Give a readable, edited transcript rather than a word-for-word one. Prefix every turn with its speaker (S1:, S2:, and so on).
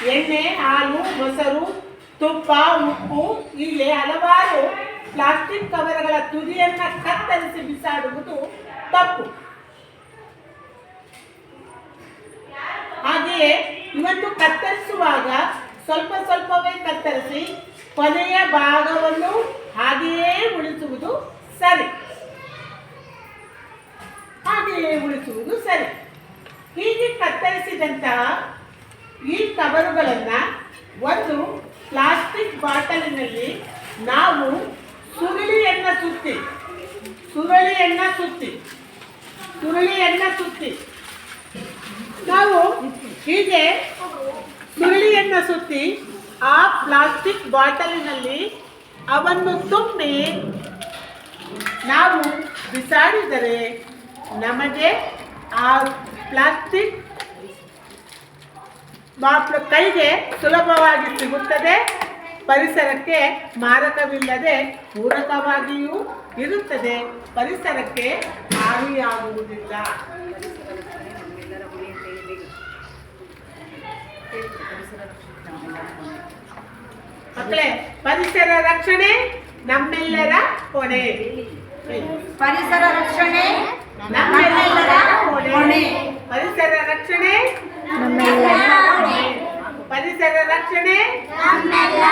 S1: ಎಣ್ಣೆ, ಹಾಲು, ಮೊಸರು, ತುಪ್ಪ, ಉಪ್ಪು ಹೀಗೆ ಹಲವಾರು ಪ್ಲಾಸ್ಟಿಕ್ ಕವರ್ಗಳ ತುದಿಯನ್ನು ಕತ್ತರಿಸಿ ಬಿಸಾಡುವುದು ತಪ್ಪು. ಹಾಗೆಯೇ ಇವತ್ತು ಕತ್ತರಿಸುವಾಗ ಸ್ವಲ್ಪ ಸ್ವಲ್ಪವೇ ಕತ್ತರಿಸಿ ಕೊನೆಯ ಭಾಗವನ್ನು ಹಾಗೆಯೇ ಉಳಿಸುವುದು ಸರಿ. ಹೀಗೆ ಕತ್ತರಿಸಿದಂತಹ ಈ ಕವರುಗಳನ್ನು ಒಂದು ಪ್ಲಾಸ್ಟಿಕ್ ಬಾಟಲಿನಲ್ಲಿ ನಾವು ಸುರುಳಿಯನ್ನು ಸುತ್ತಿ ನಾವು ಹೀಗೆ ಸುರುಳಿಯನ್ನು ಸುತ್ತಿ ಆ ಪ್ಲಾಸ್ಟಿಕ್ ಬಾಟಲಿನಲ್ಲಿ ಅವನ್ನು ತುಂಬಿ ನಾವು ಬಿಸಾಡಿದರೆ ನಮಗೆ ಆ ಪ್ಲಾಸ್ಟಿಕ್ ಕೈಗೆ ಸುಲಭವಾಗಿ ಸಿಗುತ್ತದೆ. ಪರಿಸರಕ್ಕೆ ಮಾರಕವಿಲ್ಲದೆ ಪೂರಕವಾಗಿಯೂ ಇರುತ್ತದೆ. ಪರಿಸರಕ್ಕೆ ಹಾನಿಯಾಗುವುದಿಲ್ಲ. ಮಕ್ಕಳೇ, ಪರಿಸರ ರಕ್ಷಣೆ ನಮ್ಮೆಲ್ಲರ ಹೊಣೆ.
S2: ಪರಿಸರ ರಕ್ಷಣೆ
S1: ನಮ್ಮೆಲ್ಲರ ಹೊಣೆ. ಪರಿಸರ ರಕ್ಷಣೆ
S2: ನಮ್ಮೆಲ್ಲರ ಹೊಣೆ.
S1: ಪರಿಸರ ರಕ್ಷಣೆ
S2: ನಮ್ಮೆಲ್ಲರ